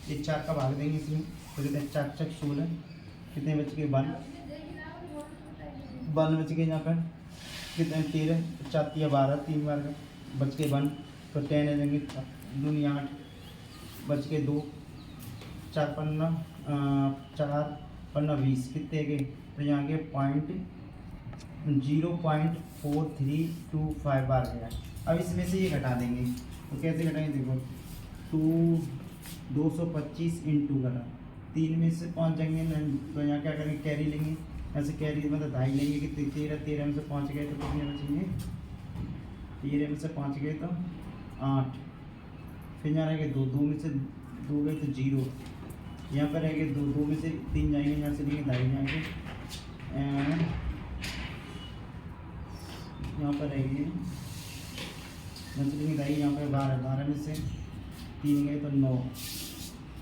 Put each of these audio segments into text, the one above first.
ये 4 का भाग देंगे इसमें तो कितने 4 चक 16, कितने बच के 1 बच गए यहाँ पर, कितने 13, 4 या 12, 3 बार का बच के 1, तो 10 आ जाएंगे, दूनी 8 बच के 2, 4 पन्ना 4 पन्ना 20, कितने गए तो यहाँ के 0.4325 बार गया। अब इसमें से ये घटा देंगे तो कैसे घटाएंगे देखो, 225 इंटू करा 3 में से 5 जाएंगे तो यहाँ क्या करेंगे कैरी लेंगे, ऐसे कैरी मतलब 2.5 लेंगे कि 13 में से 5 गए तो कितने बचेंगे, 13 में से 5 गए तो 8, फिर यहाँ रहेंगे 2 में से 2 गए तो 0, यहाँ पर रहेंगे 2 में से 3 जाएंगे, यहाँ से लेंगे 2.5 जाएंगे, यहाँ पर रहेंगे यहाँ से लेंगे 2.5, यहाँ पर 12 में से 3 गए तो 9,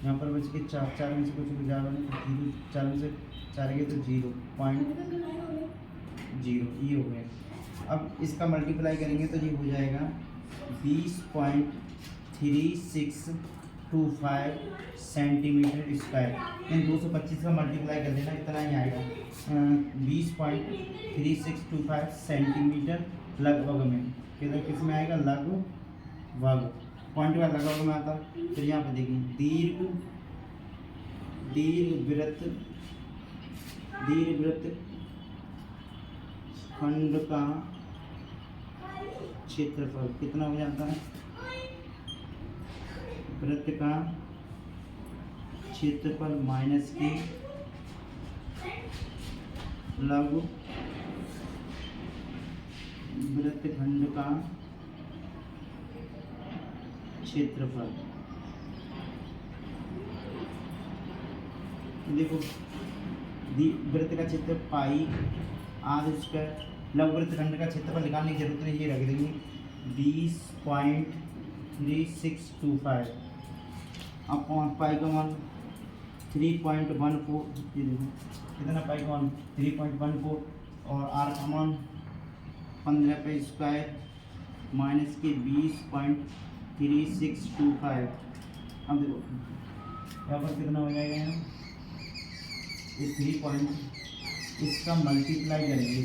यहाँ पर बच के 4 में से कुछ गुजार नहीं, 4 में से 4 गए तो 0.0, ये हो गया। अब इसका मल्टीप्लाई करेंगे तो ये हो जाएगा 20.3625 सेंटीमीटर स्क्वायर। इन 225 का मल्टीप्लाई कर देना, इतना ही आएगा 20.3625 सेंटीमीटर लगभग में, किधर किस में आएगा लगभग, पॉइंट का लगभग में आता है। फिर यहाँ पर देखिए दीर्घवृत्त खंड का क्षेत्रफल कितना हो जाता है, वृत्त का क्षेत्रफल माइनस के लघु वृत्तखंड का क्षेत्रफल। देखो वृत्त का क्षेत्र पाई आर स्क्वायर, लघु वृत्तखंड का क्षेत्रफल निकालने की जरूरत नहीं, ये रख देंगे 20.3625 अपॉन पाई का मान 3.14, कितना पाई का मान 3.14 और आर का मान 15 पे स्क्वायर माइनस के 20.3625। अब देखो यहाँ पर कितना हो जाएगा, ये 3 इसका मल्टीप्लाई करेंगे,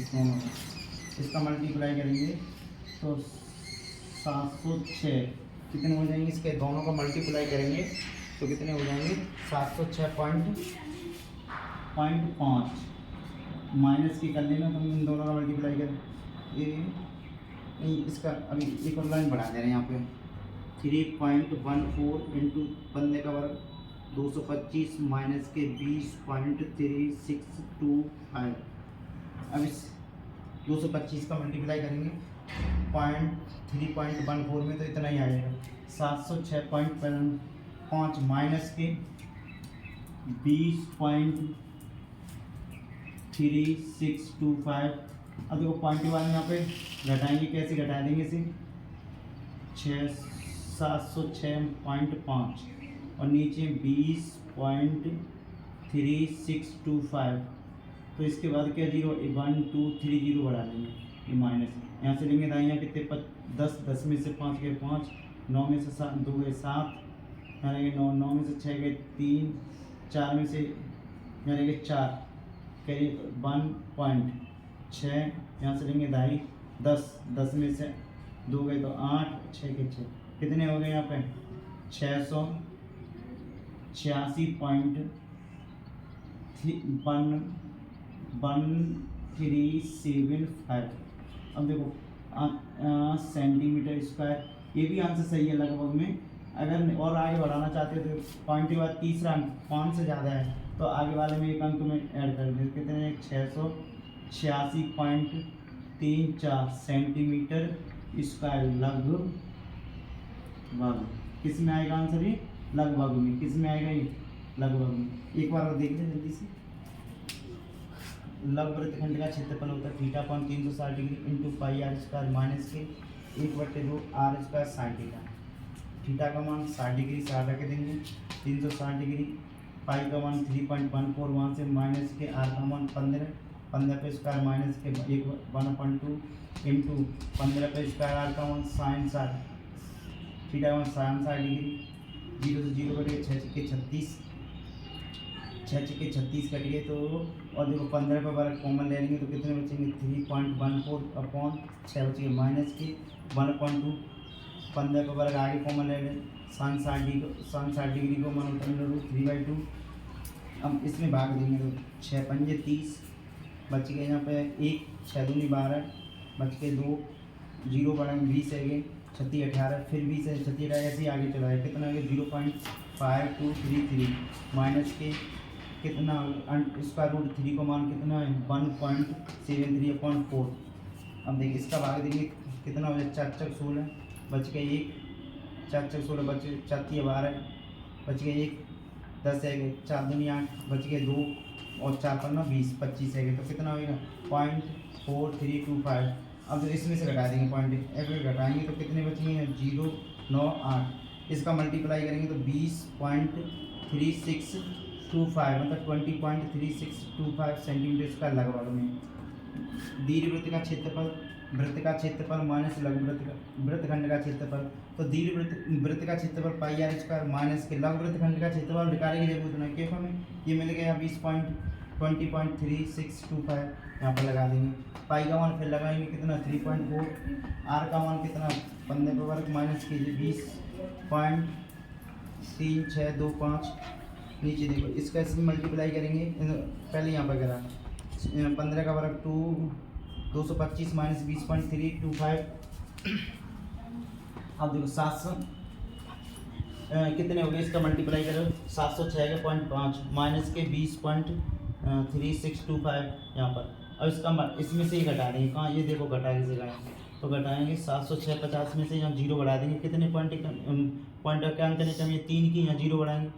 इसका मल्टीप्लाई करेंगे तो 706, कितने हो जाएंगे, इसके दोनों का मल्टीप्लाई करेंगे तो कितने हो जाएंगे 706.5 माइनस की कर लेना, तो इन दोनों का मल्टीप्लाई करें, ये इसका अभी एक और लाइन बढ़ा दे रहे हैं यहाँ पे 3.14 इंटू 15 का वर्ग 225 माइनस के 20.3625। अब इस 225 का मल्टीप्लाई करेंगे 3.14 में तो इतना ही आएगा 706.5 माइनस के 20.3625। अब देखो 0.1 यहाँ पे घटाएंगे, कैसे घटा देंगे इसे 706.5 और नीचे 20.3625, तो इसके बाद क्या 0 1 2 3 0 बढ़ा देंगे, ये माइनस यहाँ से लेंगे दाइयाँ कितने 10 में से 5 गए 5, 9 में से 7 2 गए 7, यहाँ रहेंगे 9 में से 6 गए 3, 4 में से यहाँ रहेंगे 4 करिए 1.6, यहाँ से लेंगे 2.5 10 में से 2 गए तो 8 6 के 6, कितने हो गए यहाँ पे 686.1375। अब देखो सेंटीमीटर स्क्वायर, ये भी आंसर सही है लगभग में। अगर और आगे बढ़ाना चाहते हो तो पॉइंट के बाद तीसरा अंक 5 से ज़्यादा है तो आगे वाले में एक अंक में ऐड कर दें, कितने 686.34 सेंटीमीटर स्क्वायर लगभग, किस में आएगा आंसर, ये लगभग में, किस में आएगा ये लगभग में। एक बार और देख लें जल्दी से, लघु वृत्तखंड का क्षेत्रफल होता है θ/360 degree into pi are square minus के 1/2 are square sine theta. Theta का मान 60 डिग्री 60 रख देंगे, 360 डिग्री, पाई का मान 3.14, वहाँ से माइनस के आर का मान 15 पे स्क्वायर माइनस के 1/2 इंटू 15 पे स्क्वायर, आर का मान साइन 60, थीटा का मान साइन 60 डिग्री जीरो से जीरो कट गए, 6 छक्के 36, 6 छक्के 36 कट गए। तो और देखो 15 पे वर्ग कॉमन ले लेंगे तो कितने बचेंगे 3.14 अपॉन 6 बचेंगे माइनस के 1/2। 15 पे वर्ग आगे कॉमन ले लें, साइन 60 डिग्री को मान √3/2। अब इसमें भाग देंगे तो 6 पंजे 30 बच गए, यहाँ पे 1 6 दूनी 12 बच के 2 जीरो बढ़ाएंगे 20 है, 36 18 फिर 20 है 36 ऐसे ही आगे चला है। कितना है 0.5233 माइनस के कितना √3 को मान कितना है 1.73/4। अब देखिए इसका भाग देंगे कितना हो जाए 4 चक 16 बच गए 1, 4 चक 16 बच 4 12 बच गए 1 10 है, 4 दूनी 8 बच गए 2 और 4 पन्ना 20 25 है। तो कितना होगा 0.4325। अब तो इसमें से घटा देंगे पॉइंट, एवरेज घटाएंगे तो कितने बचेंगे 098। इसका मल्टीप्लाई करेंगे तो 20.3625 मतलब 20.3625 सेंटीमीटर इसका लगभग में। दीर्घवृत्त का क्षेत्रफल, वृत्त का क्षेत्रफल माइनस लघु वृत्तखंड का क्षेत्रफल। तो दीर्घवृत्त का क्षेत्रफल πr² माइनस के लघु वृत्तखंड का क्षेत्रफल निकालने की जरूरत नहीं, क्यों हमें ये मिल गया 20.3625 यहाँ पर लगा देंगे। पाई का मान फिर लगाएंगे कितना 3.4, आर का मान कितना 15 पे वर्ग माइनस कीजिए 20.3625। नीचे देखो इसका इसमें मल्टीप्लाई करेंगे, पहले यहाँ पर करा 15 का वर्ग 225 माइनस 20.325। अब देखो 700 कितने हो गए, इसका मल्टीप्लाई करो 706 का 0.5 माइनस के 20.3625 यहाँ पर। अब इसका इसमें से ही घटा देंगे, कहाँ ये देखो घटा के से घटाएंगे तो घटाएंगे 706 50 में से यहाँ जीरो बढ़ा देंगे, कितने पॉइंट क्या अंक कम है 3 की, यहाँ जीरो बढ़ाएंगे,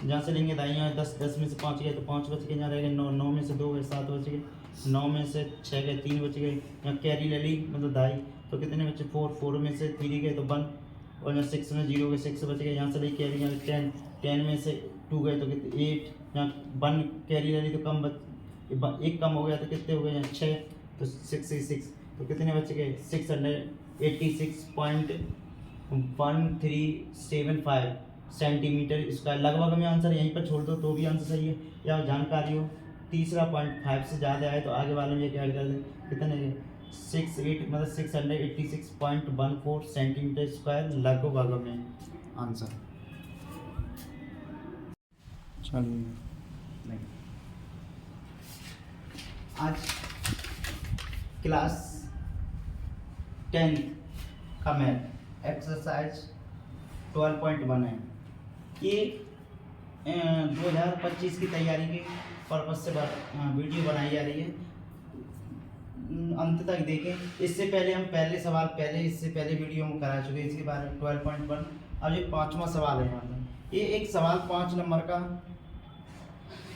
जहाँ से लेंगे दाई यहाँ 10 10 में से 5 गए तो 5 बच गए, यहाँ रहेगा 9 9 में से 2 गए 7 बच गए, 9 में से 6 गए 3 बच गए, यहाँ कैरी ले ली मतलब दाई तो कितने बचे 4 4 में से 3 गए तो 1 और यहाँ 6 में 0 गए 6 बच गए, यहाँ से ले कैरी यहाँ 10 10 में से 2 गए तो कितने 8, यहाँ 1 कैरी ले ली तो कम एक कम हो गया तो कितने हो गए यहाँ 6 तो 66 तो कितने बच गए 686.1375 सेंटीमीटर स्क्वायर लगभग में। आंसर यहीं पर छोड़ दो तो भी आंसर सही है, या जानकारी हो तीसरा 0.5 से ज़्यादा आए तो आगे वाले में ऐड कर दें कितने 68 मतलब 686.14 सेंटीमीटर स्क्वायर लगभग में आंसर। चलिए नहीं आज क्लास 10 का मैथ एक्सरसाइज 12.1 है। ये 2025 की तैयारी के पर्पज से वीडियो बनाई जा रही है, अंत तक देखें। इससे पहले हम इससे पहले वीडियो में करा चुके हैं इसके बारे में 12.1। अब ये 5वां सवाल है हमारा। ये एक सवाल 5 नंबर का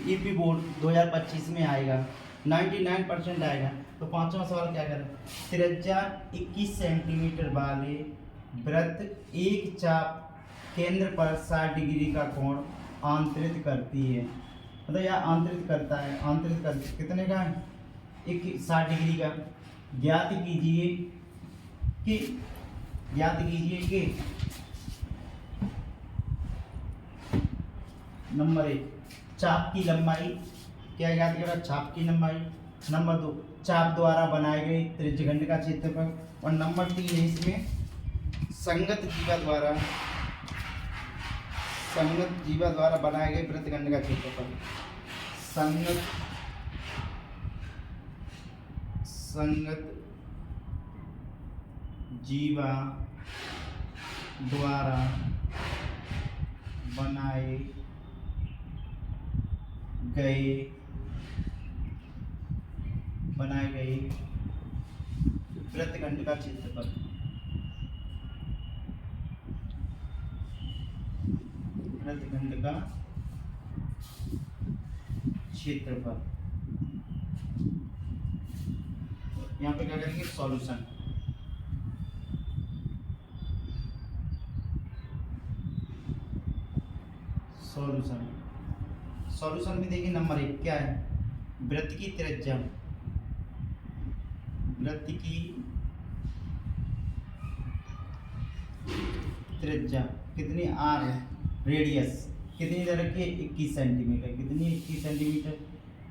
ईपी बोर्ड 2025 में आएगा, 99% आएगा। तो 5वां सवाल क्या करें, त्रिज्या 21 सेंटीमीटर वाले वृत्त एक चाप केंद्र पर 60 डिग्री का कोण आंतरित करती है, मतलब यह आंतरित करता है, कितने का 60 डिग्री का। ज्ञात कीजिए कि नंबर 1 चाप की लंबाई, क्या याद करा चाप की लंबाई। नंबर 2 चाप द्वारा बनाए गए त्रिज्यखंड का क्षेत्रफल। और नंबर 3 है इसमें संगत जीवा द्वारा बनाए गए वृत्तखंड का क्षेत्रफल। संगत जीवा द्वारा बनाए गए वृत्तखंड का क्षेत्रफल। वृत्तखंड का क्षेत्रफल। यहाँ पे क्या करेंगे सॉल्यूशन। सॉल्यूशन में देखिए नंबर 1 क्या है, वृत्त की त्रिज्या कितनी r है रेडियस कितनी दे रखी है 21 सेंटीमीटर, कितनी 21 centimetre,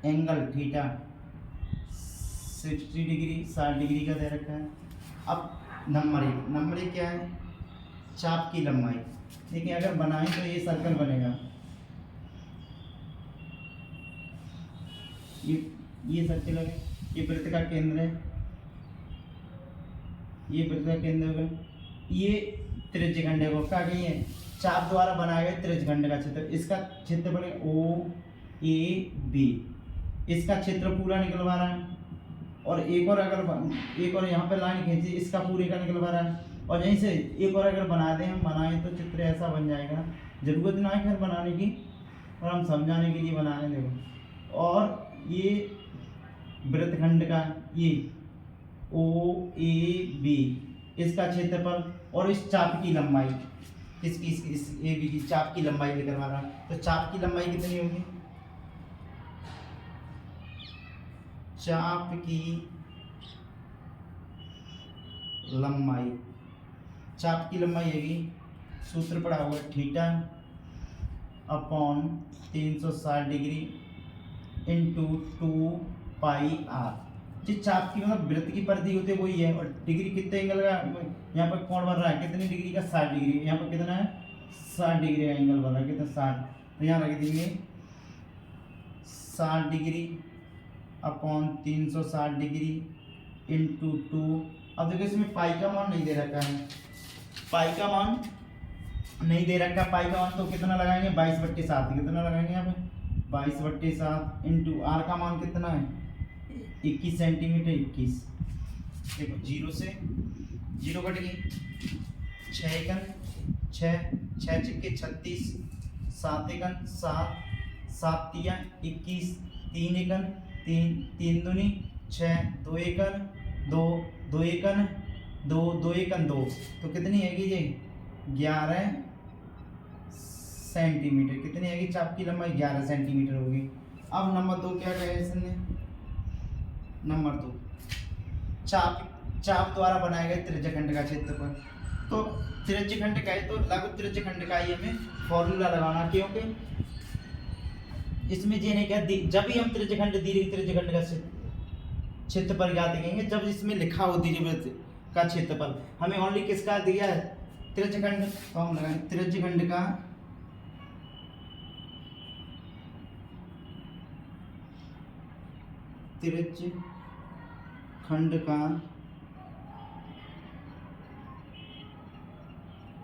angle theta 60 degree 60 degree का दे रखा है। अब नंबर एक क्या है, चाप की लंबाई। देखिए अगर बनाएं तो ये सर्कल बनेगा, ये सर्कल है, ये वृत्त का केंद्र है, ये वृत्त का केंद्र होगा, ये त्रिज्यखंड है, वो क्या कही है, चाप द्वारा बनाए गए त्रिज्यखंड का क्षेत्र, इसका क्षेत्रफल ओ ए बी, इसका क्षेत्र पूरा निकलवा रहा है, और एक और यहाँ पे लाइन खींची, इसका पूरे का निकलवा रहा है, और यहीं से एक और अगर बना दें, हम बनाएं तो चित्र ऐसा बन जाएगा। जरूरत ना है खैर बनाने की, और हम समझाने के लिए बना रहे हैं देखो। और ये वृत्तखंड का ये ओ ए बी, इसका क्षेत्रफल और इस चाप की लंबाई, इस ए बी की चाप की लंबाई लेकर आ रहा है, तो चाप की लंबाई कितनी होगी, चाप की लंबाई, चाप की लंबाई है, सूत्र पड़ा हुआ theta upon 360 degree into 2 pi r. जिस चाप की मतलब वृत्त की परिधि होती है वही है, और डिग्री कितने एंगल का यहाँ पर कोण बन रहा है, कितनी डिग्री का 60 डिग्री, यहाँ पर कितना है 60 डिग्री का एंगल बन रहा है, कितना 60, तो यहाँ रख देंगे 60 डिग्री अपॉन 360 डिग्री इंटू 2। अब देखो इसमें पाई का मान नहीं दे रखा है, पाई का मान नहीं दे रखा, पाई का मान तो कितना लगाएंगे 22/7, कितना लगाएंगे यहाँ पे 22/7 इंटू आर का मान कितना है 21 सेंटीमीटर 21। देखो जीरो से जीरो कट गई, 6 एकन 6 चिक्के 36, 7 एकन 7, 7 तिया 21, 3 एकन 3 दूनी 6, 2 एकन 2, 2 एकन 2, 2 एकन 2, तो कितनी हैगी ये 11 सेंटीमीटर, कितनी हैगी चाप की लंबाई 11 सेंटीमीटर होगी। अब नंबर 2 क्या कहे इसने, नंबर 2 चाप द्वारा बनाए गए त्रिज्यखंड का क्षेत्रफल। तो त्रिज्यखंड का है तो लघु त्रिज्यखंड का ही हमें फॉर्मूला लगाना, क्योंकि इसमें ये नहीं क्या, जब भी हम त्रिज्यखंड दीर्घ त्रिज्यखंड का क्षेत्रफल ज्ञात करेंगे जब इसमें लिखा हो दीर्घवृत्त का क्षेत्रफल, हमें ओनली किसका दिया है त्रिज्यखंड, तो हम लगाएंगे त्रिज्यखंड का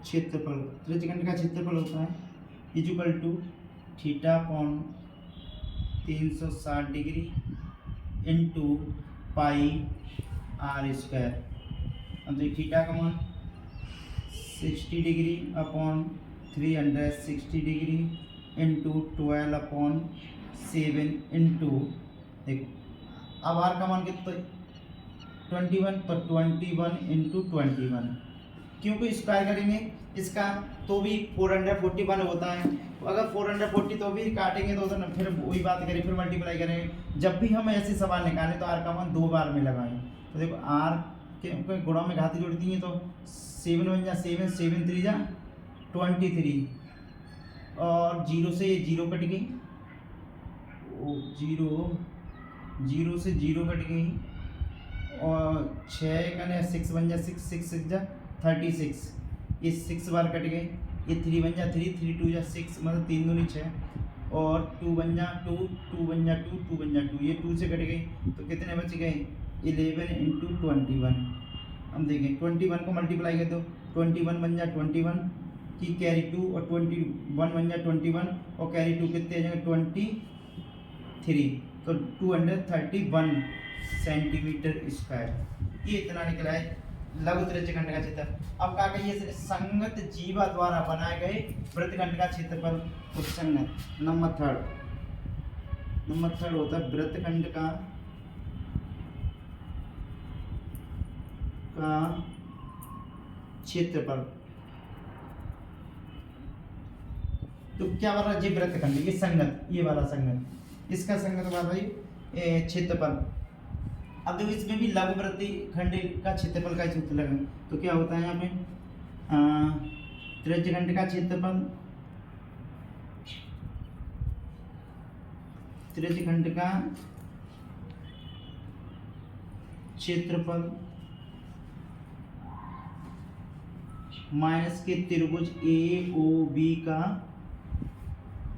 क्षेत्रफल, त्रिज्यखंड का क्षेत्रफल होता है equal to theta upon 360 degree into pi are square. अब देखिए थीटा का मान 60 degree upon 360 degree into 12/7 into, देखो अब आर का मान कितना 21, तो 21 इंटू 21, क्योंकि स्क्वायर करेंगे इसका तो भी 441 होता है, तो अगर 440 तो भी काटेंगे तो फिर वही बात करें, फिर मल्टीप्लाई करेंगे। जब भी हम ऐसे सवाल निकालें तो आर का मान 2 बार में लगाएं, तो देखो आर के गुणा में घाती जोड़ती हैं तो 7 बन जा 7, 7 3 जा 23, और जीरो से ये जीरो कट गई, जीरो से जीरो कट गई, और 6 का 6 बन जा 6, 6 6 जा 36, ये 6 बार कट गए, ये 3 बन जा 3, 3 2 जा 6, मतलब 3 दूनी 6, और 2 बन जा 2, 2 बन जा 2, 2 बन जा 2, ये 2 से कट गई, तो कितने बच गए 11 इंटू 21। हम देखें 21 को मल्टीप्लाई कर दो, 21 बन जा 21 की कैरी 2, और 21 बन जा 21 और कैरी 2 कितने आ जाएंगे 23, तो 231 सेंटीमीटर स्क्वायर। ये इतना निकला है लघु त्रिज्यखंड का क्षेत्र। अब क्या कहिए संगत जीवा द्वारा बनाए गए वृत्तखंड का क्षेत्रफल, तो संगत नंबर थर्ड होता है वृत्तखंड का क्षेत्रफल। तो क्या बन रहा है जी वृत्तखंड, ये संगत, ये वाला संगत, इसका संगत वाला भाई क्षेत्रफल। अब देखो इसमें भी लघु वृत्तखंड का क्षेत्रफल का सूत्र लगाएंगे, तो क्या होता है यहाँ पे त्रिज्यखंड का क्षेत्रफल त्रिज्यखंड का क्षेत्रफल माइनस के त्रिभुज ए ओ बी का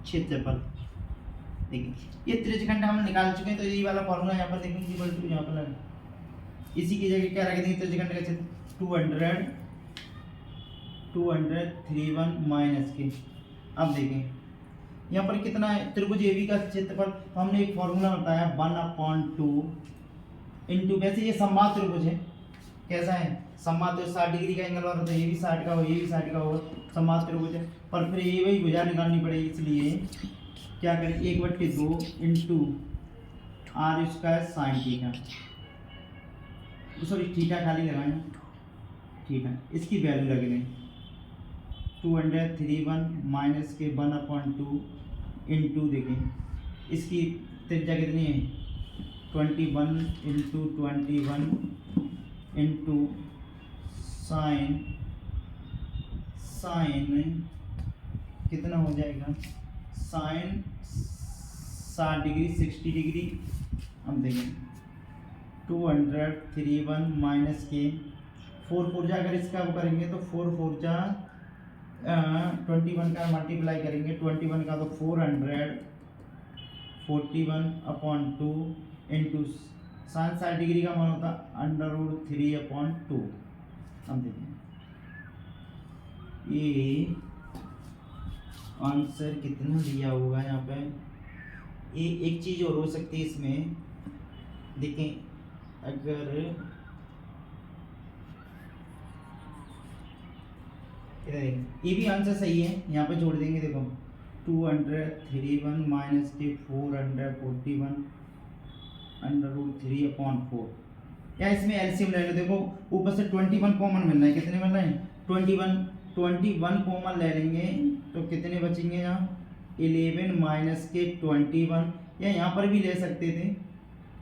क्षेत्रफल। देखिए ये त्रिज्यखंड हम निकाल चुके हैं, तो यही वाला फॉर्मूला यहाँ पर देखेंगे इक्वल टू, यहाँ पर इसी की जगह क्या रख देंगे, त्रिज्यखंड का क्षेत्र 231 माइनस के। अब देखें यहाँ पर कितना है, त्रिभुज ए बी का क्षेत्रफल, तो हमने एक फॉर्मूला बताया 1/2 इंटू, वैसे ये समबाहु त्रिभुज है, कैसा है समबाहु त्रिभुज, 60 डिग्री का एंगल वाला, तो ये भी 60 का हो, ये भी 60 का होगा, समबाहु त्रिभुज है। पर फिर ये वही भुजा निकालनी पड़ेगी, इसलिए क्या करें 1/2 into r square sine theta, sorry theta खाली लगाएं, थीटा, इसकी वैल्यू लग दें 231 माइनस के 1/2 इंटू, देखें इसकी त्रिज्या कितनी है 21 इंटू 21 इंटू साइन कितना हो जाएगा, साइन 60 डिग्री 60 डिग्री। हम देखें 231 माइनस के 4 जा, अगर इसका वो करेंगे तो 4 जा 21 का मल्टीप्लाई करेंगे, 21 का तो 441/2 इंटू साइन 60 डिग्री का मान होता √3/2। हम देखें ये आंसर कितना दिया होगा यहाँ पे। ये एक चीज़ और हो सकती है इसमें, देखें अगर ये भी आंसर सही है, यहाँ पे जोड़ देंगे, देखो 231 माइनस के 441 √3/4, या इसमें एलसीएम ले लो, देखो ऊपर से 21 कॉमन मिल रहा है, कितने मिल रहे हैं 21 कॉमन ले लेंगे तो कितने बचेंगे यहाँ 11 माइनस के 21, या यहाँ पर भी ले सकते थे,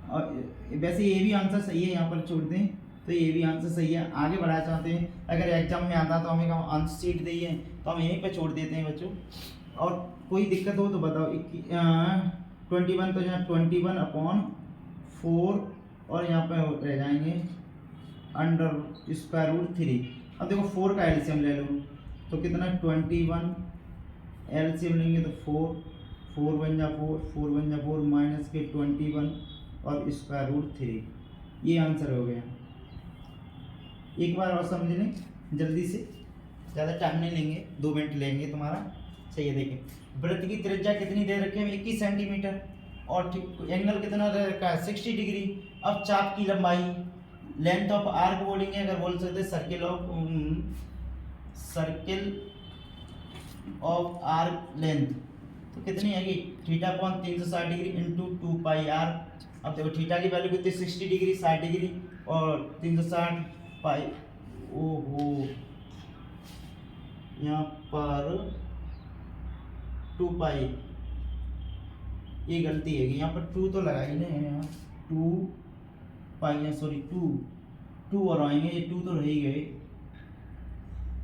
और वैसे ये भी आंसर सही है, यहाँ पर छोड़ दें तो ये भी आंसर सही है। आगे बढ़ाना चाहते हैं, अगर एग्जाम में आता तो हमें आंसर शीट दी है तो हम यहीं पे छोड़ देते हैं बच्चों, और कोई दिक्कत हो तो बताओ। 21 तो यहाँ 21/4 और यहाँ पे रह जाएंगे √3। अब देखो 4 का एलसीएम ले लो तो कितना 21, एलसीएम लेंगे तो 4 बन जा 4 माइनस के 21 और √3, ये आंसर हो गया। एक बार और समझ लें जल्दी से, ज़्यादा टाइम नहीं लेंगे, 2 मिनट लेंगे तुम्हारा, सही है। देखें वृत्त की त्रिज्या कितनी दे रखी है 21 सेंटीमीटर, और एंगल कितना दे रखा है 60 डिग्री। अब चाप की लंबाई, लेंथ ऑफ आर्क बोलेंगे, अगर बोल सकते सर्किल ऑफ आर्क लेंथ, तो कितनी आएगी θ/360 डिग्री इंटू 2πr। अब देखो थीटा की वैल्यू कितनी 60 डिग्री 60 डिग्री और 360 पाई, ओहो यहाँ पर 2π, ये गलती है, यहाँ पर 2 तो लगाई ना, यहाँ 2π, सॉरी 2 और आएंगे, ये 2 तो रह ही गए,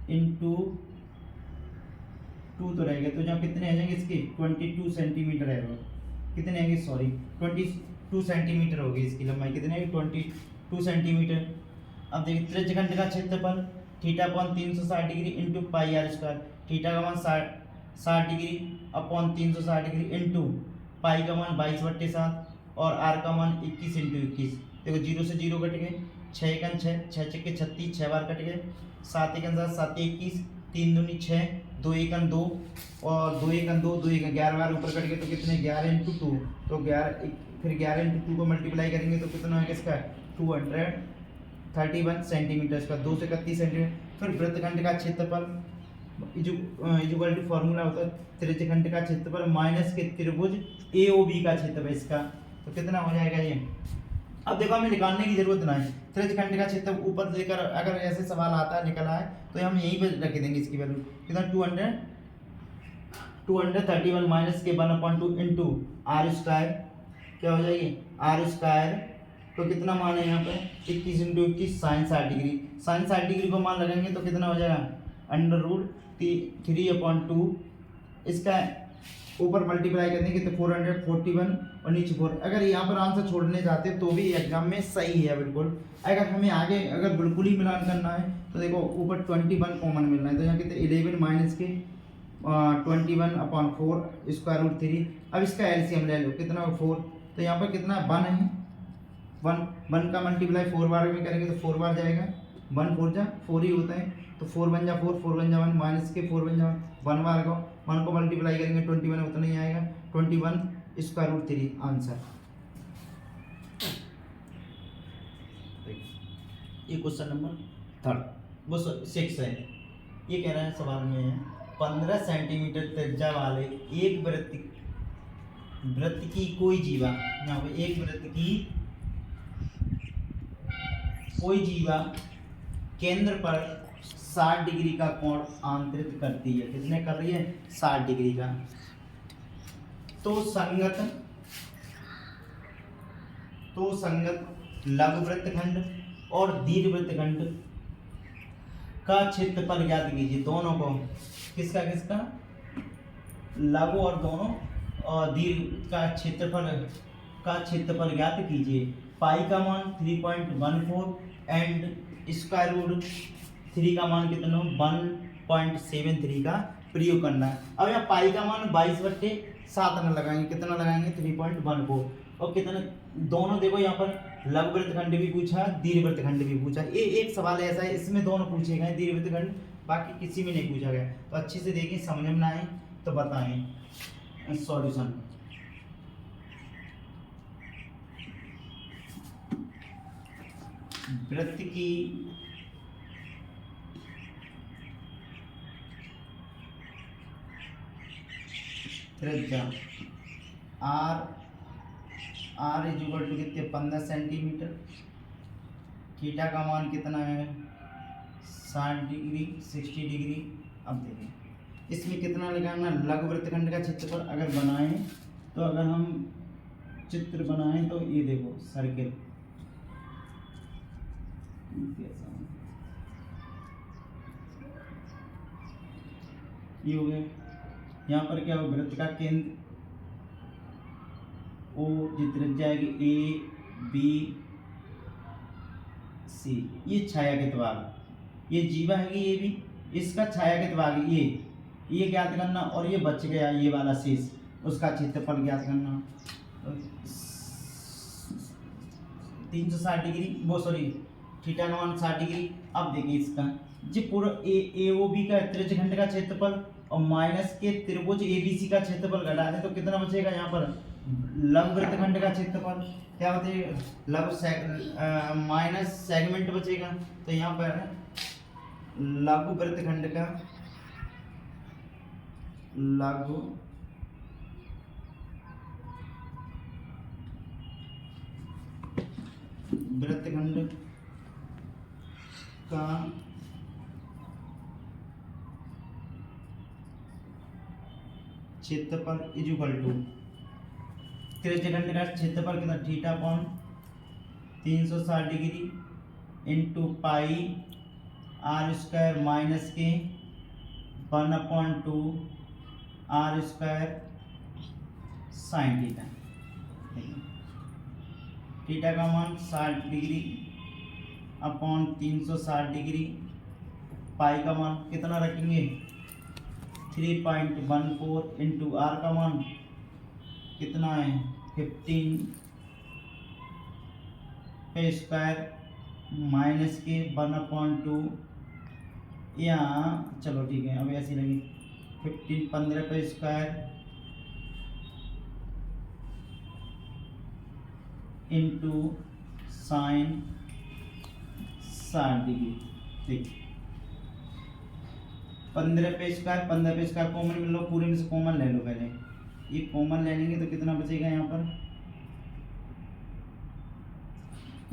इंटू 2 तो रह गए, तो जहाँ कितने आ जाएंगे इसके 22 सेंटीमीटर है, कितने आएंगे सॉरी 22 सेंटीमीटर होगी इसकी लंबाई, कितने 22 सेंटीमीटर। अब देखिए त्रिज्यखंड का क्षेत्रफल θ/360 डिग्री इंटू πr², थीटा का मान 60 डिग्री अपॉन 360 डिग्री इंटू पाई का मान 22/7 और आर का मान 21 इंटू 21। देखो 0 से 0 कट गए, 6 1 6, 6 6 36, 6 बार कट गए, 7 1 7 7 21, 3 दूनी 6, 2 1 2 और 2 1 2 2 1 11 बार ऊपर कट गए, तो कितने 11 इंटू 2, तो 11 फिर 11 इंटू 2 को मल्टीप्लाई करेंगे तो कितना होगा इसका 231 सेंटीमीटर का, 2 से 31 सेंटीमीटर। फिर वृत्तखंड का क्षेत्रफल इक्वल टू फॉर्मूला होता है त्रिज्यखंड का क्षेत्रफल माइनस के त्रिभुज AOB का क्षेत्रफल इसका, तो कितना हो जाएगा ये। अब देखो हमें निकालने की जरूरत नहीं, त्रिज्यखंड का क्षेत्र ऊपर लेकर अगर ऐसे सवाल आता है निकला है तो हम यहीं पे रख देंगे इसकी वैल्यू, कितना 231 माइनस के 1/2 इंटू r², क्या हो जाएगी r², तो कितना मान है यहाँ पे 21 into 21 sine 60 degree, sine 60 degree को मान लगाएंगे तो कितना हो जाएगा √3/2, इसका ऊपर मल्टीप्लाई कर देंगे तो 441 और नीचे 4। अगर यहाँ पर आंसर छोड़ने जाते तो भी एग्जाम में सही है बिल्कुल। अगर हमें आगे अगर बिल्कुल ही मिलान करना है तो देखो ऊपर 21 कॉमन मिलना है, तो यहाँ कितने 11 माइनस के 21/4 स्क्वायर रूट 3। अब इसका एलसीएम ले लो, कितना 4, तो यहाँ पर कितना 1 है, 1 का मल्टीप्लाई 4 बार में करेंगे तो 4 बार जाएगा, 1 4 जा 4 ही होता है, तो 4 बन जा 4, 4 बन जा 1, माइनस के 4 बन जा 1 बार को 1 को मल्टीप्लाई करेंगे 21 उतना ही आएगा, 21 स्क्वायर रूट 3 आंसर। ये क्वेश्चन नंबर 3 वो 6 है। ये कह रहा है सवाल में है 15 सेंटीमीटर त्रिज्या वाले एक वृत्त की कोई जीवा, यहाँ पे एक वृत्त की कोई जीवा केंद्र पर 60 डिग्री का कोण आंतरित करती है। कितने कर रही है? 60 डिग्री का। तो संगत लघु वृत्तखंड और दीर्घ वृत्तखंड का क्षेत्रफल ज्ञात कीजिए। दोनों को किसका लघु और दोनों और दीर्घ का क्षेत्रफल ज्ञात कीजिए। पाई का मान 3.14 एंड स्क्वायर रूट 3 का मान कितना 1.73 का प्रयोग करना है। अब यहाँ पाई का मान 22/7 न लगाएंगे, कितना लगाएंगे 3.14 और कितना दोनों देखो यहाँ पर लघु वृत्तखंड भी पूछा, दीर्घ वृत्तखंड भी पूछा। ये एक सवाल ऐसा है इसमें दोनों पूछे गए, दीर्घ वृत्तखंड, बाकी किसी में नहीं पूछा गया। तो अच्छे से देखें, समझ में ना आए तो बताएं सॉल्यूशन। वृत्त की त्रिज्या r इक्वल टू कितने 15 सेंटीमीटर, थीटा का मान कितना है 60 डिग्री 60 डिग्री। अब देखें इसमें कितना लगाना, लघु वृत्तखंड का क्षेत्रफल अगर बनाएं तो अगर हम चित्र बनाएं तो ये देखो सर्किल ये हो गया। यहाँ पर क्या हो, वृत्त का केंद्र ओ जी त्रिज्या आएगी ए बी सी, ये छायांकित भाग, ये जीवा है ये भी, इसका छायांकित भाग ये ज्ञात करना, और ये बच गया ये वाला शेष, उसका क्षेत्रफल ज्ञात करना। 360 डिग्री वो सॉरी थीटा का मान 60 डिग्री। अब देखिए इसका जी पूरा ए ओ बी का त्रिज्यखंड का क्षेत्रफल और माइनस के त्रिभुज ए बी सी का क्षेत्रफल घटा दें तो कितना बचेगा यहाँ पर लघु वृत्तखंड का क्षेत्रफल क्या बचेगा, लघु माइनस सेगमेंट बचेगा। तो यहाँ पर लघु वृत्तखंड का लघु वृत्तखंड का क्षेत्रफल इक्वल टू त्रिज्यखंड का क्षेत्रफल कितना theta upon 360 degree into pi are square minus के 1/2 are square sine theta. Theta का मान 60 डिग्री अपॉन 360 डिग्री, पाई का मान कितना रखेंगे 3.14 इंटू आर का मान कितना है 15 पे स्क्वायर माइनस के 1/2 यहाँ चलो ठीक है अब ऐसी लगी 15 पे स्क्वायर इंटू साइन 60 डिग्री। ठीक 15 पे स्क्वायर कॉमन मिल लो, पूरे में से कॉमन ले लो, पहले ये कॉमन ले लेंगे तो कितना बचेगा यहाँ पर,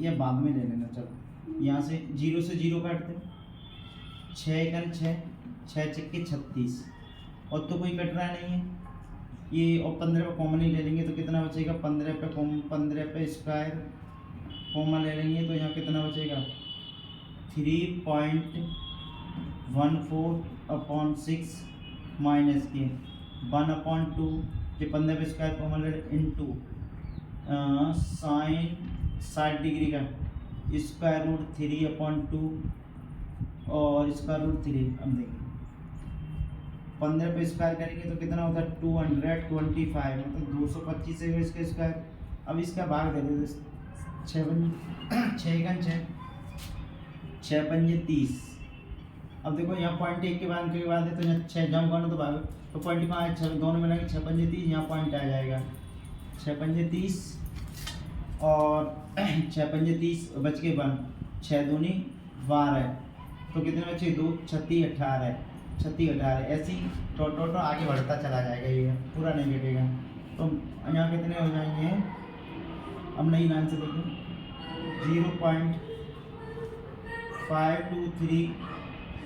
ये बाद में ले लेना। चलो यहाँ से 0 से 0 काट दो, 6 6 चक्के 36 और तो कोई कट रहा नहीं है ये, और 15 पे कॉमन ही ले लेंगे तो कितना बचेगा 15 पे स्क्वायर कॉमन ले लेंगे तो यहाँ कितना बचेगा 3.14/6 माइनस के 1/2 ये 15 पे स्क्वायर पर 100 इंटू साइन 60 डिग्री का √3/2 और √3। अब देखिए 15 पे स्क्वायर करेंगे तो कितना होता है 225, मतलब 225 से इसका स्क्वायर। अब इसका भाग दे देते 6 पंजे 30। अब देखो यहाँ पॉइंट एक के बाद है तो यहाँ 6 जम करना तो भाग तो पॉइंट कहाँ है 6, दोनों मिलाएंगे 6 पंजे 30, यहाँ पॉइंट आ जाएगा 6 पंजे 30 और 6 पंजे 30 बच के 1, 6 दूनी 12 तो कितने बचे 2, 36 18 ऐसे ही टोटो आगे बढ़ता चला जाएगा, ये पूरा नहीं घटेगा। तो यहाँ कितने हो जाएंगे, अब नई लाइन से देखो 0.523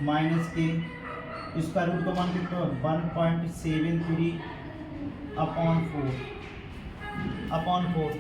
माइनस के इसका रूट को मान के तो 1.73/4